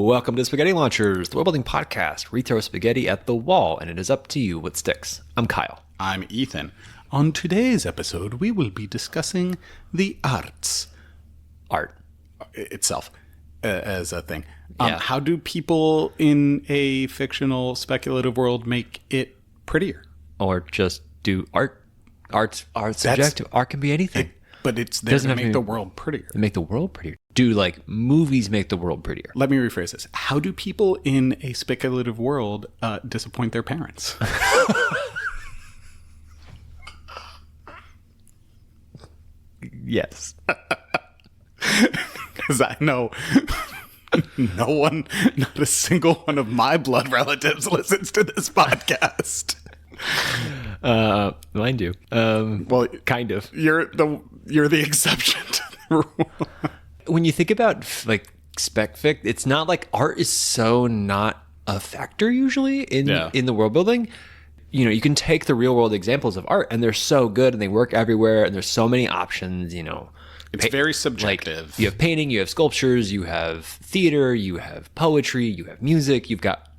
Welcome to Spaghetti Launchers, the world-building podcast. We throw spaghetti at the wall, and it is up to you what sticks. I'm Kyle. I'm Ethan. On today's episode, we will be discussing the arts. Art. Itself, as a thing. Yeah. How do people in a fictional, speculative world make it prettier? Or just do art. Art's subjective. Art can be anything. But it's there to make the world prettier. Make the world prettier. Do, like, movies make the world prettier? Let me rephrase this. How do people in a speculative world disappoint their parents? Yes. Because I know no one, not a single one of my blood relatives listens to this podcast. Mine do. Well, kind of. You're the exception to the rule. When you think about like spec fic, it's not like art is so not a factor usually in the world building. You know, you can take the real world examples of art and they're so good and they work everywhere and there's so many options, you know. It's very subjective. Like, you have painting, you have sculptures, you have theater, you have poetry, you have music. You've got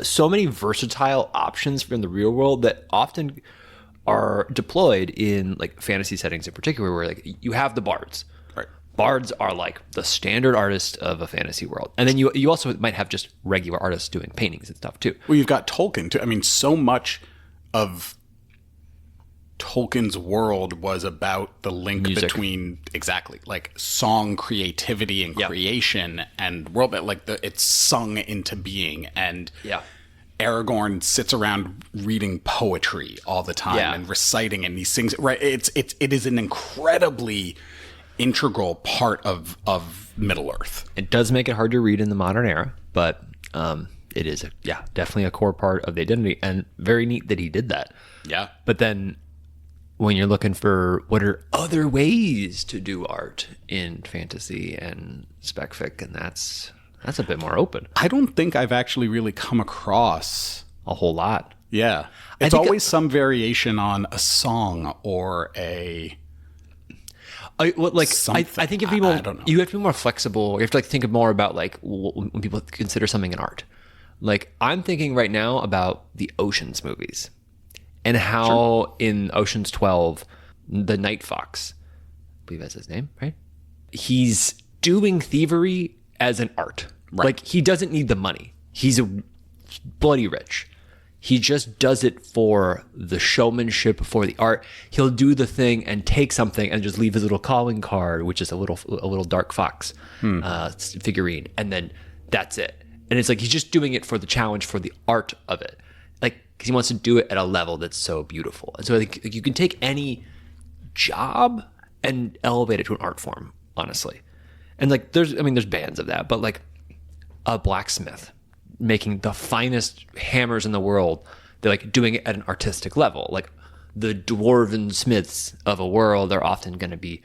so many versatile options from the real world that often are deployed in like fantasy settings in particular, where like you have the bards. Right. Bards are like the standard artist of a fantasy world. And then you also might have just regular artists doing paintings and stuff too. Well, you've got Tolkien too. I mean, so much of Tolkien's world was about the link between like song creativity and creation and world, like it's sung into being. And Aragorn sits around reading poetry all the time and reciting, and he sings. Right, it is an incredibly integral part of Middle Earth. It does make it hard to read in the modern era, but it is definitely a core part of the identity, and very neat that he did that. Yeah, but then when you're looking for what are other ways to do art in fantasy and spec fic, and that's a bit more open. I don't think I've actually really come across a whole lot. Yeah. It's always some variation on a song or a... I think if people... I don't know. You have to be more flexible. You have to like think more about like when people consider something an art. Like I'm thinking right now about the Ocean's movies. And how in Ocean's 12, the Night Fox, I believe that's his name, right? He's doing thievery as an art. Right. Like, he doesn't need the money. He's bloody rich. He just does it for the showmanship, for the art. He'll do the thing and take something and just leave his little calling card, which is a little dark fox figurine. And then that's it. And it's like he's just doing it for the challenge, for the art of it. Like, because he wants to do it at a level that's so beautiful. And so I think you can take any job and elevate it to an art form, honestly. And like there's bands of that, but like a blacksmith making the finest hammers in the world, they're like doing it at an artistic level. Like the dwarven smiths of a world are often going to be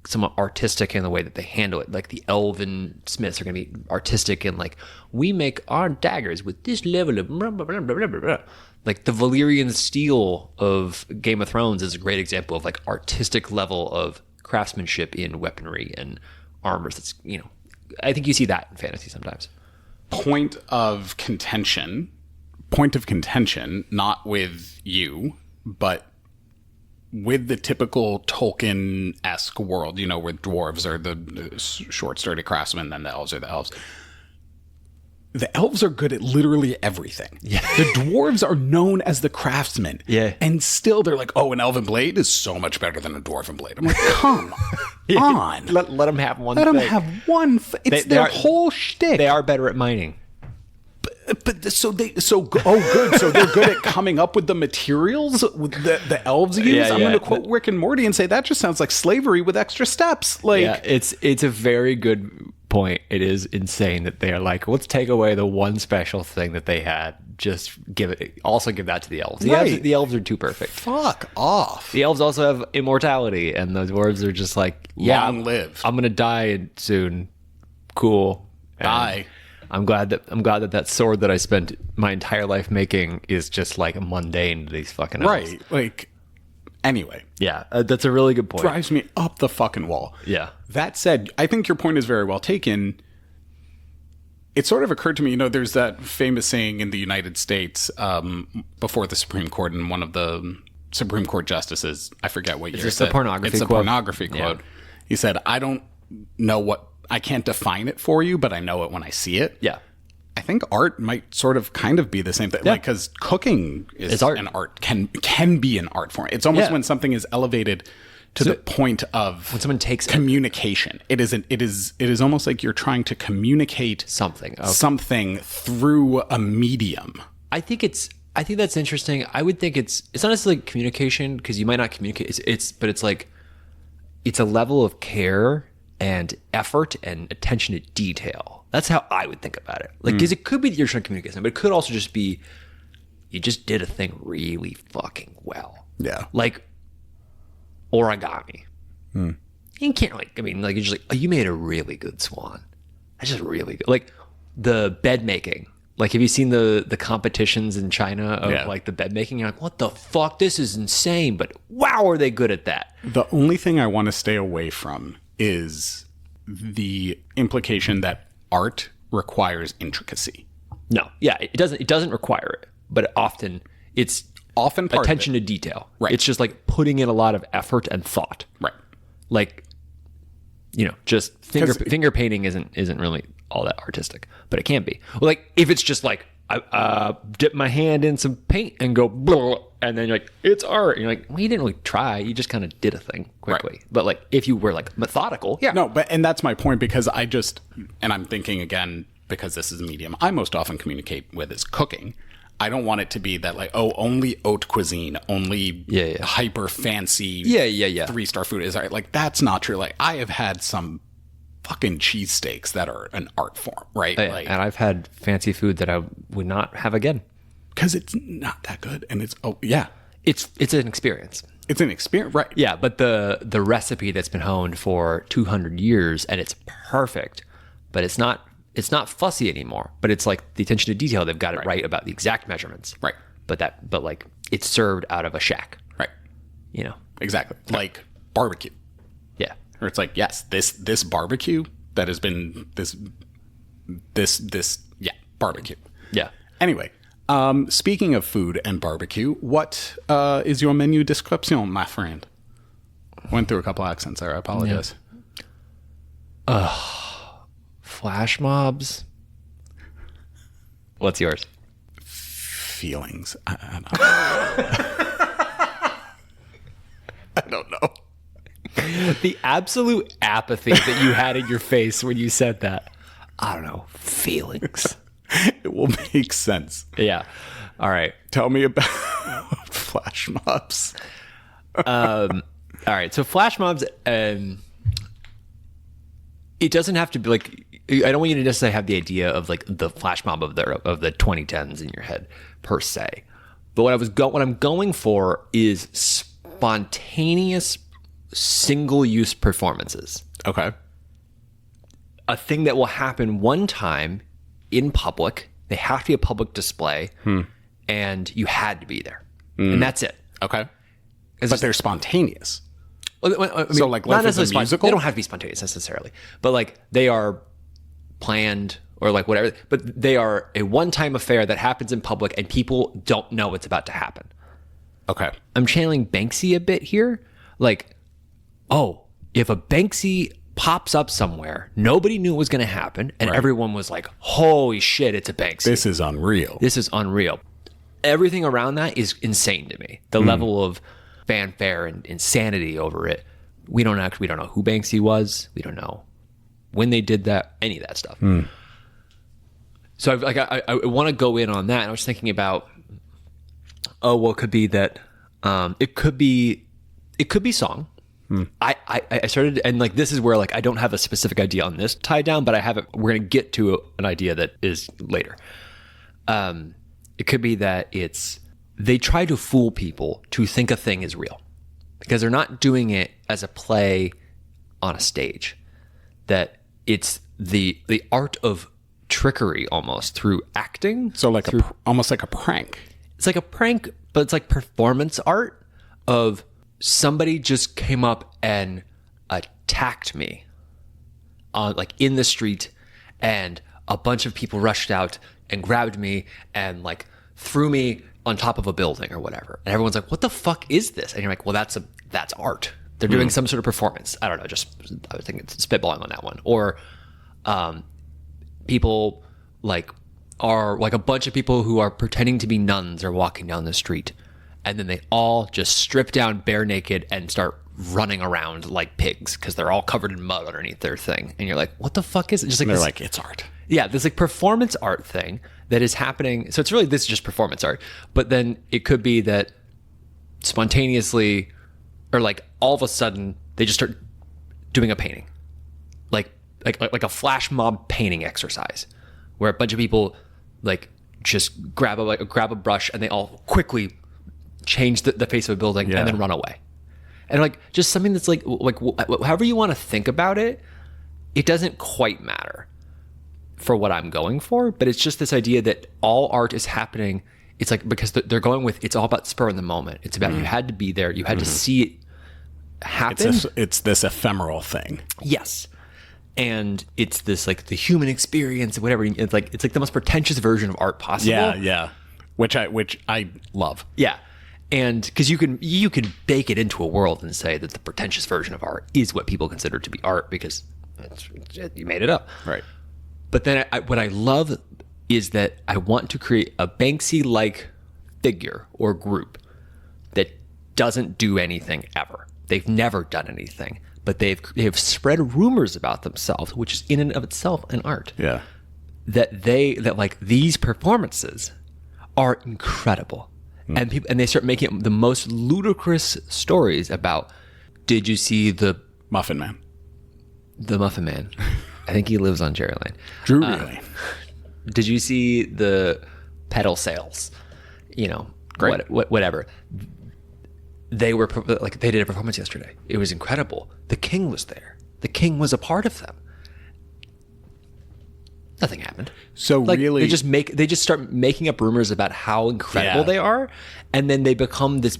somewhat artistic in the way that they handle it. Like the elven smiths are going to be artistic in like, we make our daggers with this level of blah, blah, blah, blah, blah, blah. Like the Valyrian steel of Game of Thrones is a great example of like artistic level of craftsmanship in weaponry and armors. That's, you know, I think you see that in fantasy sometimes. Point of contention, not with you, but with the typical Tolkien-esque world, you know, where dwarves are the short, sturdy craftsmen, then the elves are the elves. The elves are good at literally everything. Yeah. The dwarves are known as the craftsmen. Yeah. And still they're like, oh, an elven blade is so much better than a dwarven blade. I'm like, come on. Let them have one thing. Let them have one thing. It's their whole shtick. They are better at mining. But so good. So they're good at coming up with the materials the elves use. Yeah, I'm going to quote Rick and Morty and say that just sounds like slavery with extra steps. Like, yeah, it's a very good point. It is insane that they are like, let's take away the one special thing that they had. Just give that to the elves. The elves are too perfect. Fuck off. The elves also have immortality, and the dwarves are just like, long live. I'm gonna die soon. Cool. Die. I'm glad that sword that I spent my entire life making is just like mundane to these fucking elves. Right. Like, anyway. Yeah, that's a really good point. Drives me up the fucking wall. Yeah. That said, I think your point is very well taken. it sort of occurred to me, there's that famous saying in the United States before the Supreme Court, and one of the Supreme Court justices, I forget what year. It's a pornography quote. Pornography quote. Yeah. He said, I can't define it for you, but I know it when I see it. Yeah. I think art might sort of kind of be the same thing. Yeah. Like, because cooking is an art, can be an art form. It's almost when something is elevated to the point of when someone takes communication. It is almost like you're trying to communicate something through a medium. I think that's interesting. I would think it's not necessarily communication, because you might not communicate. But it's like it's a level of care and effort and attention to detail. That's how I would think about it. Like, because it could be that you're trying to communicate something, but it could also just be you just did a thing really fucking well. Yeah. Like origami. You can't you're just like, oh, you made a really good swan. That's just really good. Like the bed making. Like, have you seen the competitions in China of like the bed making? You're like, what the fuck? This is insane. But wow, are they good at that? The only thing I want to stay away from is the implication that art requires intricacy. No. Yeah, it doesn't require it. But it's often part attention to detail. Right. It's just like putting in a lot of effort and thought. Right. Like, just finger painting isn't really all that artistic, but it can be. Well, like if it's just like I dip my hand in some paint and go blah, and then you're like, it's art. And you're like, well, you didn't really try. You just kind of did a thing quickly. Right. But like if you were like methodical, yeah. No, and that's my point, because I'm thinking again, because this is a medium I most often communicate with is cooking. I don't want it to be that like, oh, only haute cuisine, only hyper fancy 3-star food is art. Like, that's not true. Like, I have had some fucking cheesesteaks that are an art form, right? Oh, yeah. Like, and I've had fancy food that I would not have again. Because it's not that good. And it's an experience. It's an experience, right? Yeah, but the recipe that's been honed for 200 years and it's perfect, but it's not fussy anymore, but it's like the attention to detail. They've got it right about the exact measurements. Right. But like it's served out of a shack. Right. Exactly. Yeah. Like barbecue. Yeah. Or it's like, yes, this barbecue that has been this barbecue. Yeah. Anyway, speaking of food and barbecue, what is your menu description, my friend? Went through a couple accents there. I apologize. Flash mobs. What's yours? Feelings. I don't know. The absolute apathy that you had in your face when you said that. I don't know. Feelings. It will make sense. Yeah. All right. Tell me about flash mobs. All right. So flash mobs, it doesn't have to be like, I don't want you to necessarily have the idea of like the flash mob of the 2010s in your head per se. But what I'm going for is spontaneous single-use performances. Okay. A thing that will happen one time in public. They have to be a public display, and you had to be there, and that's it. Okay. But they're spontaneous. Well, I mean, so like not Life is a Musical? They don't have to be spontaneous necessarily, but like they are planned or like whatever. But they are a one-time affair that happens in public, and people don't know it's about to happen. Okay. I'm channeling Banksy a bit here. Like, oh, if a Banksy pops up somewhere, nobody knew it was going to happen, and everyone was like, holy shit, it's a Banksy. This is unreal. This is unreal. Everything around that is insane to me. The level of fanfare and insanity over it. We don't know who Banksy was. We don't know when they did that, any of that stuff. So I want to go in on that. And I was thinking about, it could be that it could be song. I started, and like this is where like I don't have a specific idea on this tied down, but I have it. We're gonna get to an idea that is later. It could be that they try to fool people to think a thing is real because they're not doing it as a play on a stage. That it's the art of trickery almost through acting. So like almost like a prank. It's like a prank, but it's like performance art of somebody just came up and attacked me on like in the street, and a bunch of people rushed out and grabbed me and like threw me on top of a building or whatever. And everyone's like, what the fuck is this? And you're like, well, that's art. They're doing some sort of performance. I don't know. I was thinking spitballing on that one. Or people like are like a bunch of people who are pretending to be nuns are walking down the street. And then they all just strip down bare naked and start running around like pigs because they're all covered in mud underneath their thing. And you're like, what the fuck is it? Just like they're like, it's art. Yeah, this like performance art thing that is happening. So it's really, this is just performance art. But then it could be that spontaneously or like all of a sudden they just start doing a painting. Like a flash mob painting exercise where a bunch of people like just grab a brush and they all quickly change the face of a building and then run away. And like just something that's like however you want to think about it, it doesn't quite matter for what I'm going for, but it's just this idea that all art is happening. It's like because they're going with, it's all about spur in the moment. It's about you had to be there, you had to see it happen. It's this ephemeral thing. Yes. And it's this like the human experience, whatever. It's like the most pretentious version of art possible. Yeah. Which I love. Yeah. And because you can bake it into a world and say that the pretentious version of art is what people consider to be art because you made it up. Right. But then what I love is that I want to create a Banksy-like figure or group that doesn't do anything ever. They've never done anything, but they have spread rumors about themselves, which is in and of itself an art. Yeah. That like these performances are incredible. And they start making the most ludicrous stories about, did you see the Muffin Man? The Muffin Man. I think he lives on Jerry Lane. Drury Lane. Did you see the pedal sales? You know, great. Whatever. They were like, they did a performance yesterday. It was incredible. The king was there. The king was a part of them. Nothing happened. So like, really, they just start making up rumors about how incredible they are, and then they become this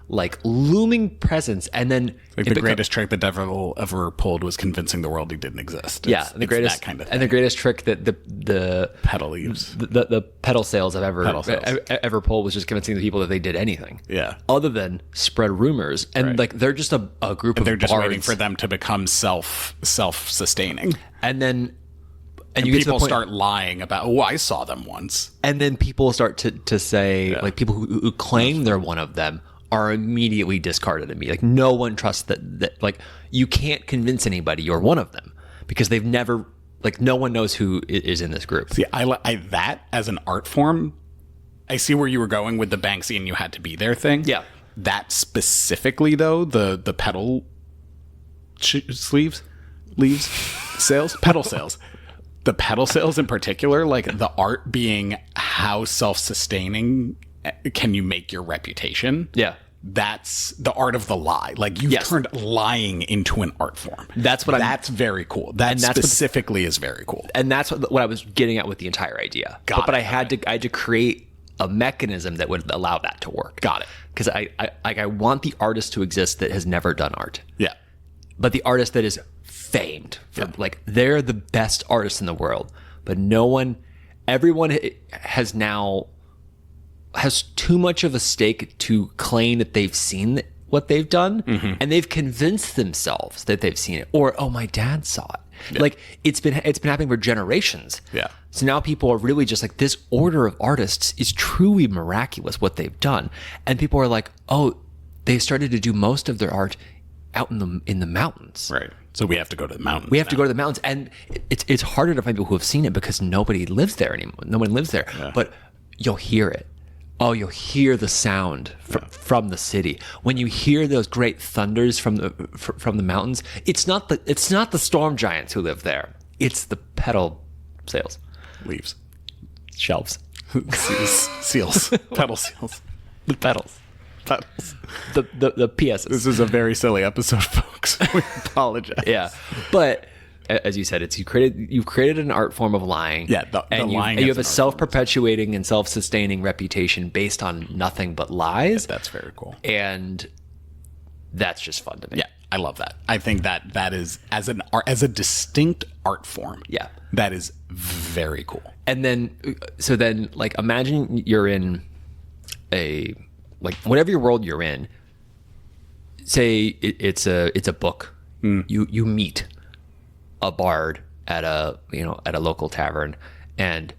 like looming presence, and then like the greatest trick the devil ever pulled was convincing the world he didn't exist. It's the greatest that kind of thing. And the greatest trick that the pedal leaves, the pedal sales I've ever pulled was just convincing the people that they did anything. Yeah, other than spread rumors, and like they're just a group of they're just bards. Waiting for them to become self-sustaining, and then. And people start lying about, I saw them once. And then people start to say, like, people who claim they're one of them are immediately discarded to me. Like, no one trusts that like, you can't convince anybody you're one of them because they've never, like, no one knows who is in this group. See, I that as an art form, I see where you were going with the Banksy and you had to be there thing. Yeah. That specifically, though, the pedal pedal sales. The pedal sales in particular, like the art being how self-sustaining can you make your reputation? Yeah. That's the art of the lie. Like you've turned lying into an art form. That's very cool. That specifically is very cool. And that's what I was getting at with the entire idea. But I had to create a mechanism that would allow that to work. Got it. Because I want the artist to exist that has never done art. Yeah. But the artist that is famed for like they're the best artists in the world, but everyone has too much of a stake to claim that they've seen what they've done, and they've convinced themselves that they've seen it, or my dad saw it. Like it's been happening for generations. Yeah. So now people are really just like, this order of artists is truly miraculous what they've done, and people are like, they started to do most of their art out in the mountains. Right. So we have to go to the mountains. We have to go to the mountains, and it's harder to find people who have seen it because nobody lives there anymore. No one lives there, but you'll hear it. Oh, you'll hear the sound from the city. When you hear those great thunders from the mountains, it's not the storm giants who live there. It's the pedal sales, leaves, shelves, seals, pedal seals, the pedals. The PSs. This is a very silly episode, folks. We apologize. Yeah, but as you said, you've created an art form of lying. Yeah, lying. You have a self-perpetuating and self-sustaining reputation based on nothing but lies. That's very cool, and that's just fun to me. Yeah, I love that. I think that is as a distinct art form. Yeah. That is very cool. And then, so then, like, imagine you're in whatever your world you're in. Say it's a book. You meet a bard at a local tavern, and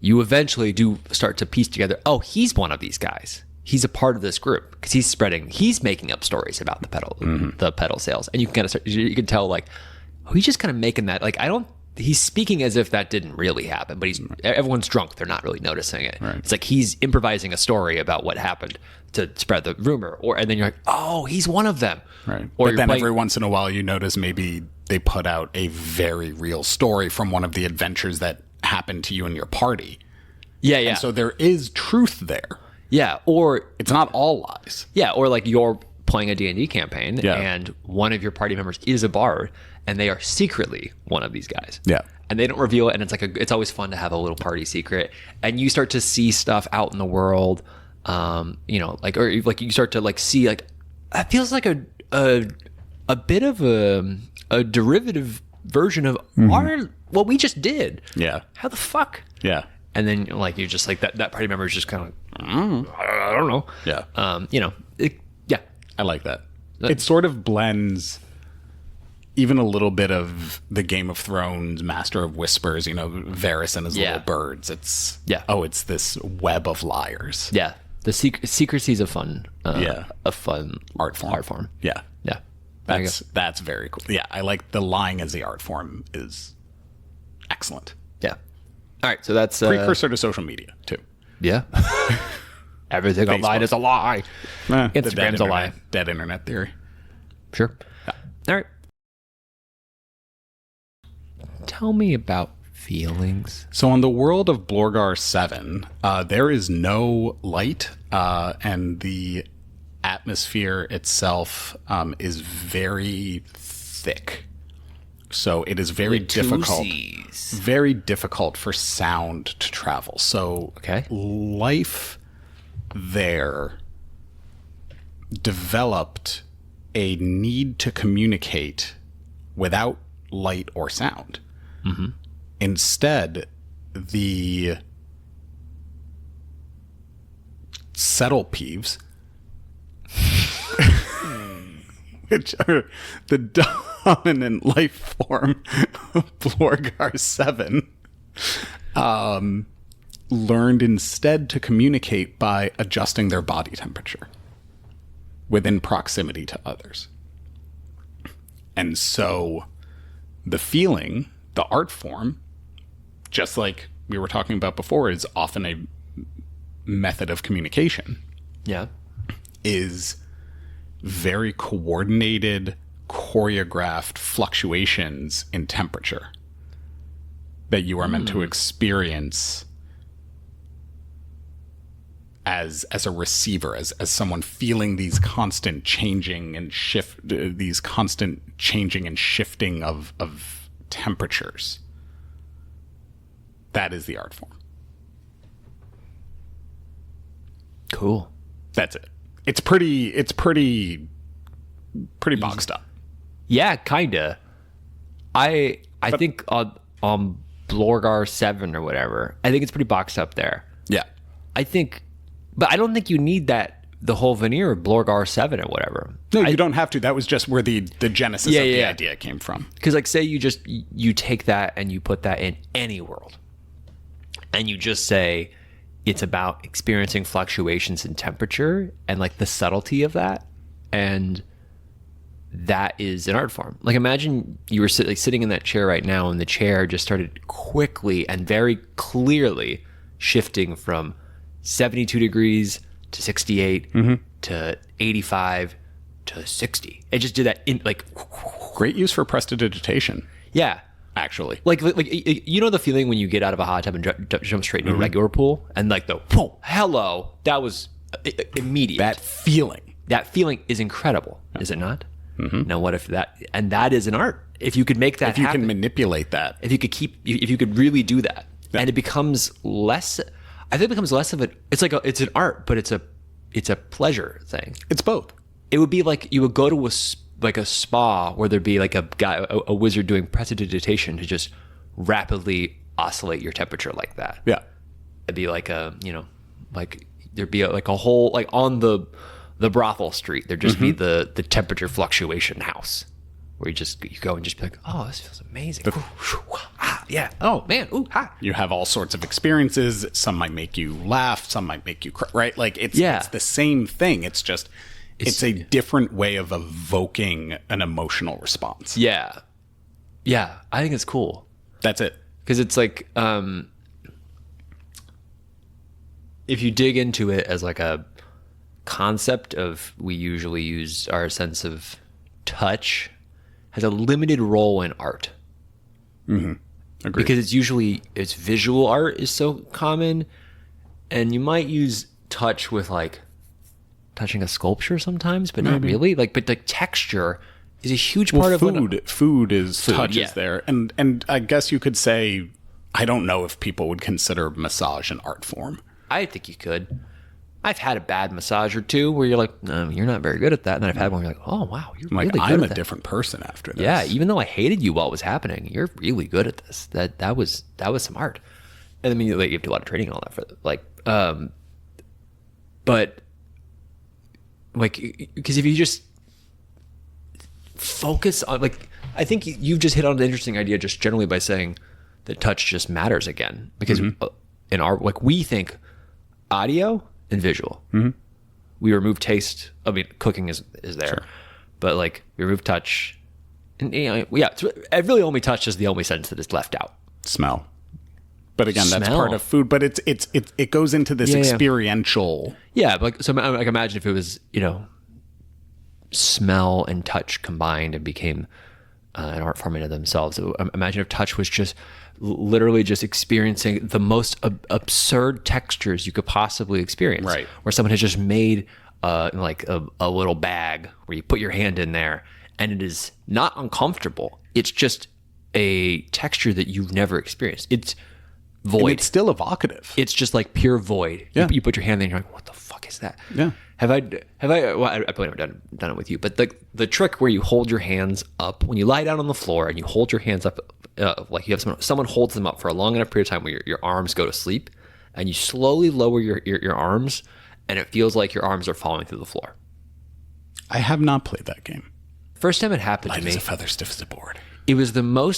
you eventually do start to piece together. Oh, he's one of these guys. He's a part of this group because he's making up stories about the pedal sales, and you can kind of you can tell like, oh, he's just kind of making that. Like, he's speaking as if that didn't really happen, but everyone's drunk. They're not really noticing it. Right. It's like he's improvising a story about what happened to spread the rumor, and then you're like, oh, he's one of them. Right. But then every once in a while you notice maybe they put out a very real story from one of the adventures that happened to you and your party. Yeah. And so there is truth there. Yeah. Or it's not all lies. Yeah. Or like you're playing a D&D campaign, Yeah. and one of your party members is a bard, and they are secretly one of these guys. Yeah. And they don't reveal it, and it's always fun to have a little party secret. And you start to see stuff out in the world, or you start to like see like it feels like a bit of a derivative version of what we just did. Yeah. How the fuck? Yeah. And then like you're just like that party member is just kind of like, I don't know. Yeah. Yeah. I like that. It sort of blends even a little bit of the Game of Thrones Master of Whispers, Varys and his little birds. It's this web of liars. Yeah. The secrecy is a fun art form. Yeah. Yeah. That's very cool. Yeah. I like the lying as the art form is excellent. Yeah. All right. So that's precursor to social media too. Yeah. Everything online is a lie. Instagram's a lie. Dead internet theory. Sure. Yeah. All right. Tell me about feelings. So on the world of Blorgar 7, there is no light, and the atmosphere itself is very thick. So it is very difficult for sound to travel. So life there developed a need to communicate without light or sound. Mm-hmm. Instead, the settle peeves, which are the dominant life form of Blorgar 7, learned instead to communicate by adjusting their body temperature within proximity to others. And so the feeling, the art form, just like we were talking about before, is often a method of communication. Yeah. Is very coordinated, choreographed fluctuations in temperature that you are meant to experience as a receiver, as someone feeling these constant changing and shifting of temperatures. That is the art form. Cool. That's it. It's pretty boxed up. Yeah, kinda. I think on Blorgar 7 or whatever, I think it's pretty boxed up there. Yeah. But I don't think you need the whole veneer of Blorgar 7 or whatever. No, you don't have to. That was just where the genesis of the idea came from. Because like say you take that and you put that in any world, and you just say it's about experiencing fluctuations in temperature and like the subtlety of that, and that is an art form. Like imagine you were sitting in that chair right now, and the chair just started quickly and very clearly shifting from 72 degrees to 68 to 85 to 60. It just did that in like great use for prestidigitation. Yeah, actually. Like you know the feeling when you get out of a hot tub and jump straight into a regular pool, and like the whoa, hello, that was immediate. That feeling is incredible, is it not? Mm-hmm. Now what if that is an art? If you could make that happen, if you can manipulate that, if you could really do that, and it becomes less. I think it becomes less of it's an art, but it's a pleasure thing. It's both. It would be like you would go to like a spa where there'd be like a guy, a wizard doing prestidigitation to just rapidly oscillate your temperature like that. Yeah. It'd be like a, like there'd be like a whole, like on the brothel street, there'd just be the temperature fluctuation house where you go and just be like, oh, this feels amazing. Yeah. Oh man. Ooh, ha. You have all sorts of experiences. Some might make you laugh. Some might make you cry, right? Like it's the same thing. It's just, it's a different way of evoking an emotional response. Yeah. Yeah. I think it's cool. That's it. Because it's like, if you dig into it as like a concept of, we usually use our sense of touch, has a limited role in art. Mm-hmm. Agreed. Because it's visual art is so common, and you might use touch with like touching a sculpture sometimes, but not really. Like, but the texture is a huge part of food. Food is touch is there, and I guess you could say, I don't know if people would consider massage an art form. I think you could. I've had a bad massage or two where you're like, no, you're not very good at that. And then I've had one where you're like, oh, wow, you're really good at that. I'm a different person after this. Yeah, even though I hated you while it was happening, you're really good at this. That was some art. And I mean, like, you have to do a lot of training and all that for like, but like, because if you just focus on, like, I think you've just hit on an interesting idea just generally by saying that touch just matters again. Because in our, like, we think audio and visual. We remove taste. I mean, cooking is there, but like we remove touch, and it's really only touch is the only sense that is left out. Smell, but again, that's part of food. But it goes into this experiential. Yeah, like so. Like imagine if it was smell and touch combined and became an art form into themselves. So imagine if touch was just literally just experiencing the most absurd textures you could possibly experience. Right. Where someone has just made like a little bag where you put your hand in there and it is not uncomfortable. It's just a texture that you've never experienced. It's void. And it's still evocative. It's just like pure void. Yeah. You put your hand in and you're like, what the fuck is that? Yeah. Have I well, I probably never done it with you, but the trick where you hold your hands up when you lie down on the floor and you hold your hands up, like you have someone holds them up for a long enough period of time where your arms go to sleep, and you slowly lower your arms, and it feels like your arms are falling through the floor. I have not played that game. First time it happened to me, Light as a feather, stiff as a board. It was like one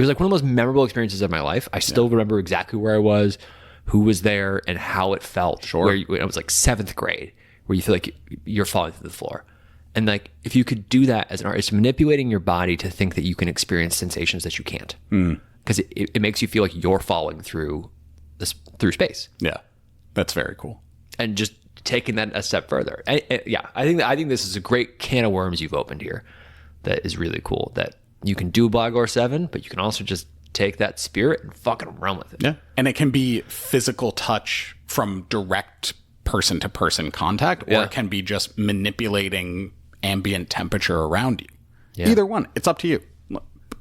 of the most memorable experiences of my life. I still remember exactly where I was, who was there, and how it felt. Sure. When I was like 7th grade, where you feel like you're falling through the floor. And like, if you could do that as an artist, manipulating your body to think that you can experience sensations that you can't. Because it makes you feel like you're falling through space. Yeah. That's very cool. And just taking that a step further. I think this is a great can of worms you've opened here that is really cool. That you can do Blogor 7, but you can also just take that spirit and fucking run with it. Yeah. And it can be physical touch from direct person to person contact, or it can be just manipulating ambient temperature around you. Yeah. Either one. It's up to you.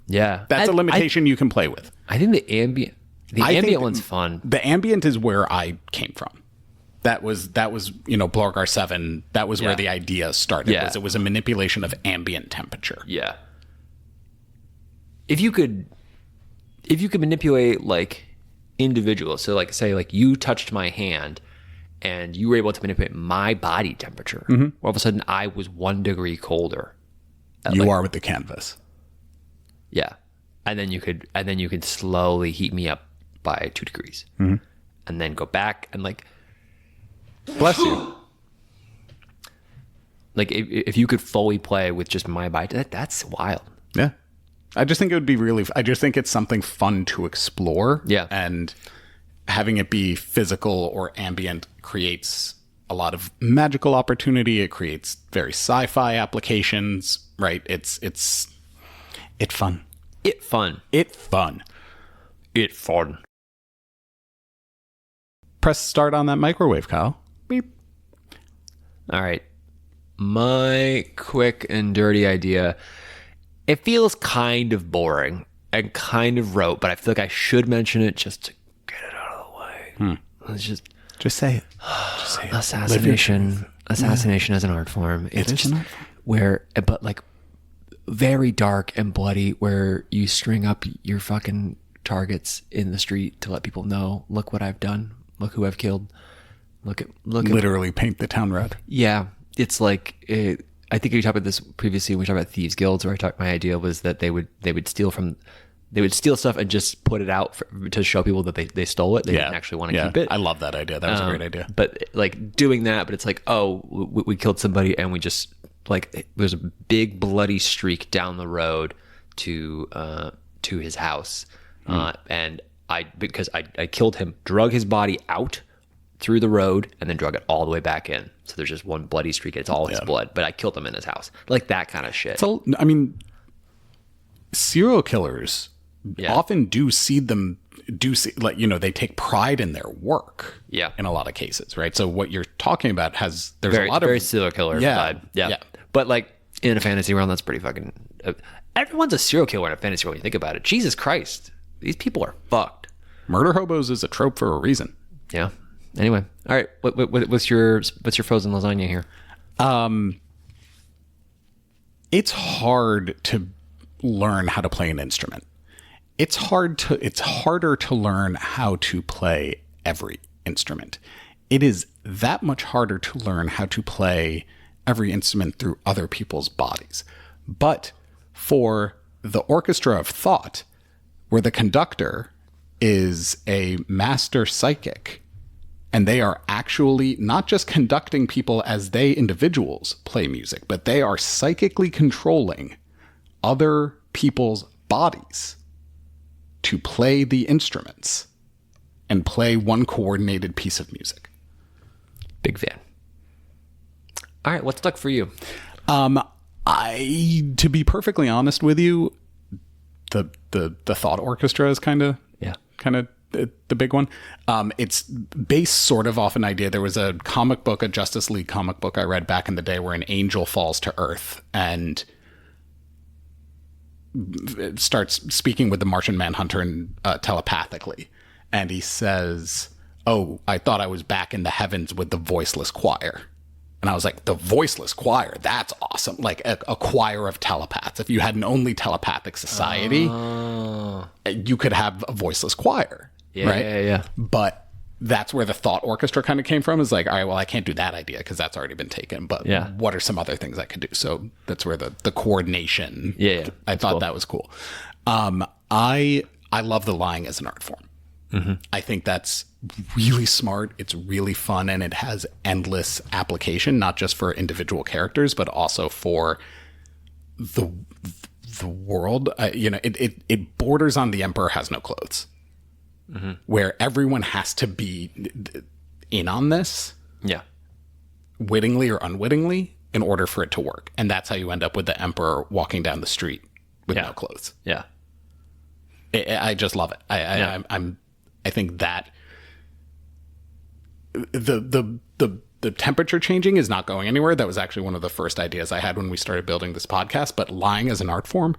Yeah. That's a limitation you can play with. I think the ambient one's fun. The ambient is where I came from. That was Blogor 7, that was where the idea started. Yeah. It was a manipulation of ambient temperature. Yeah. If you could manipulate like individuals, so like say like you touched my hand and you were able to manipulate my body temperature. All of a sudden I was 1 degree colder. You are with the canvas. Yeah. And then you could slowly heat me up by 2 degrees. And then go back and like, bless you. Like if you could fully play with just my body, that's wild. Yeah. I just think it would be I just think it's something fun to explore. Yeah. And having it be physical or ambient creates a lot of magical opportunity. It creates very sci-fi applications, right? It's fun. It fun. Press start on that microwave, Kyle. Beep. All right. My quick and dirty idea. It feels kind of boring and kind of rote, but I feel like I should mention it just to get it out of the way. Let's just say it. Assassination as an art form. It's just an art form. where, but like very dark and bloody, where you string up your fucking targets in the street to let people know, look what I've done, look who I've killed, look literally paint the town red. Yeah, it's like I think we talked about this previously when we talked about thieves guilds, where my idea was that they would steal stuff and just put it out to show people that they stole it. They didn't actually want to keep it. I love that idea. That was a great idea. But like doing that, but it's like, oh, we killed somebody and we just like, there's a big bloody streak down the road to his house. And because I killed him, drug his body out through the road and then drug it all the way back in. So there's just one bloody streak. It's all his blood, but I killed him in his house. Like that kind of shit. So, I mean, serial killers often like, you know, they take pride in their work. Yeah. In a lot of cases, right? So what you're talking about there's a lot of very of serial killer vibe. Yeah. But like in a fantasy realm, that's pretty fucking. Everyone's a serial killer in a fantasy world when you think about it. Jesus Christ, these people are fucked. Murder hobos is a trope for a reason. Yeah. Anyway, all right. What's your frozen lasagna here? It's hard to learn how to play an instrument. It's harder to learn how to play every instrument. It is that much harder to learn how to play every instrument through other people's bodies. But for the orchestra of thought, where the conductor is a master psychic, and they are actually not just conducting people as they individuals play music, but they are psychically controlling other people's bodies to play the instruments and play one coordinated piece of music. Big fan. All right, what's stuck for you? To be perfectly honest with you, the thought orchestra is kind of the big one. It's based sort of off an idea. There was a comic book, a Justice League comic book I read back in the day, where an angel falls to Earth and starts speaking with the Martian Manhunter and telepathically. And he says, "Oh, I thought I was back in the heavens with the voiceless choir." And I was like, the voiceless choir, that's awesome. Like a choir of telepaths. If you had an only telepathic society, you could have a voiceless choir. Yeah, right? Yeah. But that's where the thought orchestra kind of came from. Is like, all right, well, I can't do that idea because that's already been taken. But what are some other things I could do? So that's where the coordination. Yeah. I thought that was cool. I love the lying as an art form. Mm-hmm. I think that's really smart. It's really fun, and it has endless application, not just for individual characters, but also for the world. It borders on The Emperor Has No Clothes, where everyone has to be in on this, wittingly or unwittingly, in order for it to work. And that's how you end up with the Emperor walking down the street with no clothes. Yeah, I just love it. I think that the temperature changing is not going anywhere. That was actually one of the first ideas I had when we started building this podcast. But lying as an art form,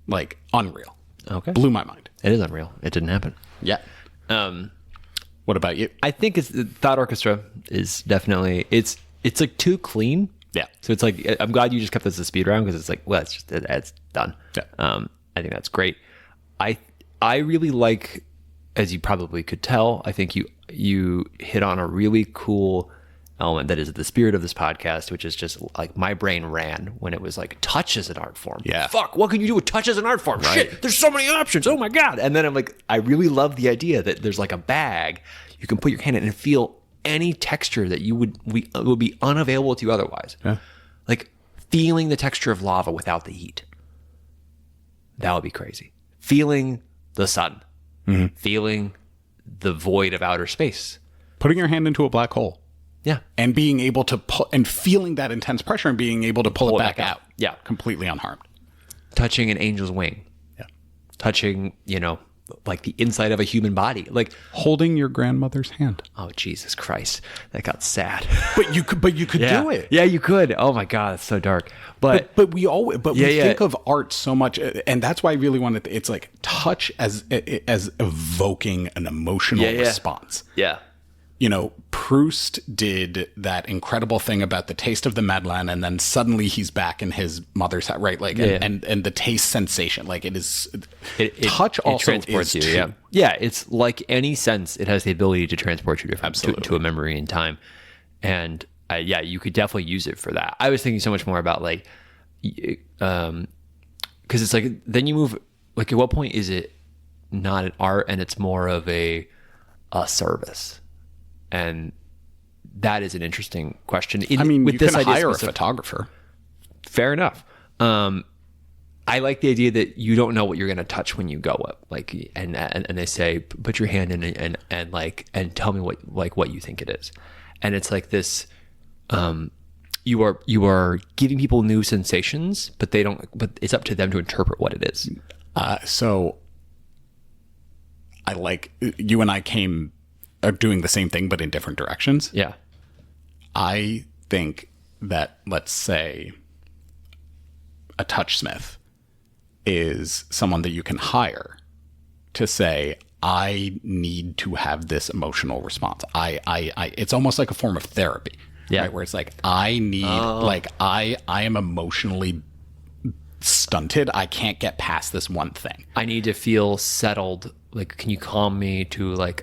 like, unreal. Okay, blew my mind. It is unreal. It didn't happen. Yeah. What about you? I think Thought Orchestra is definitely it's like too clean. Yeah. So it's like, I'm glad you just kept this a speed round, because it's like, well, it's done. Yeah. I think that's great. I really like, as you probably could tell, I think you hit on a really cool element that is the spirit of this podcast, which is just like, my brain ran when it was like, touch as an art form. Yeah. Fuck, what can you do with touch as an art form? Right. Shit, there's so many options. Oh my God. And then I'm like, I really love the idea that there's like a bag you can put your hand in and feel any texture that would be unavailable to you otherwise. Yeah. Like feeling the texture of lava without the heat. That would be crazy. Feeling the sun. Mm-hmm. Feeling the void of outer space. Putting your hand into a black hole. Yeah. And being able to and feeling that intense pressure and being able to pull it back out. Yeah. Completely unharmed. Touching an angel's wing. Yeah. Touching, like the inside of a human body. Like holding your grandmother's hand. Oh, Jesus Christ. That got sad. But you could do it. Yeah, you could. Oh my God, it's so dark. But we think of art so much, and that's why I really wanted it's like touch as evoking an emotional response. Yeah. Proust did that incredible thing about the taste of the Madeleine, and then suddenly he's back in his mother's house, right? Like, and the taste sensation, like touch also transports is you. Too. Yeah. It's like any sense; it has the ability to transport you to a memory in time, and you could definitely use it for that. I was thinking so much more about like, because it's like then you move. Like, at what point is it not an art and it's more of a service? And that is an interesting question. With you can hire a photographer. Fair enough. I like the idea that you don't know what you're going to touch when you go up. Like, and they say, put your hand in and tell me what you think it is. And it's like this. You are giving people new sensations, but it's up to them to interpret what it is. So I like you and I are doing the same thing, but in different directions. Yeah. I think that, let's say, a touchsmith is someone that you can hire to say, I need to have this emotional response. It's almost like a form of therapy. Yeah. Right? Where it's like, I need, I am emotionally stunted. I can't get past this one thing. I need to feel settled. Like, can you calm me to an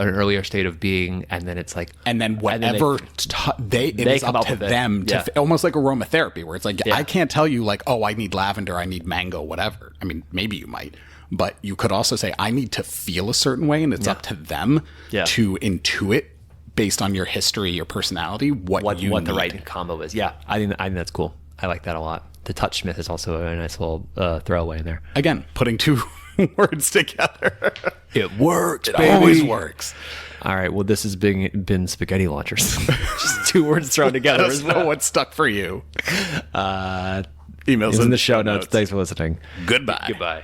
earlier state of being? And then it's like, and then whatever it is up to them to almost like aromatherapy, where it's like, I can't tell you like, oh, I need lavender, I need mango, whatever. I mean, maybe you might, but you could also say, I need to feel a certain way, and it's up to them to intuit based on your history, your personality, what the right combo is. Yeah, I think that's cool. I like that a lot. The touchsmith is also a nice little throwaway in there. Again, putting two words together. It works, baby. It always works. All right. Well, this has been spaghetti launchers. Just two words thrown together. Let us know what stuck for you. Emails in the show notes. Thanks for listening. Goodbye. Goodbye.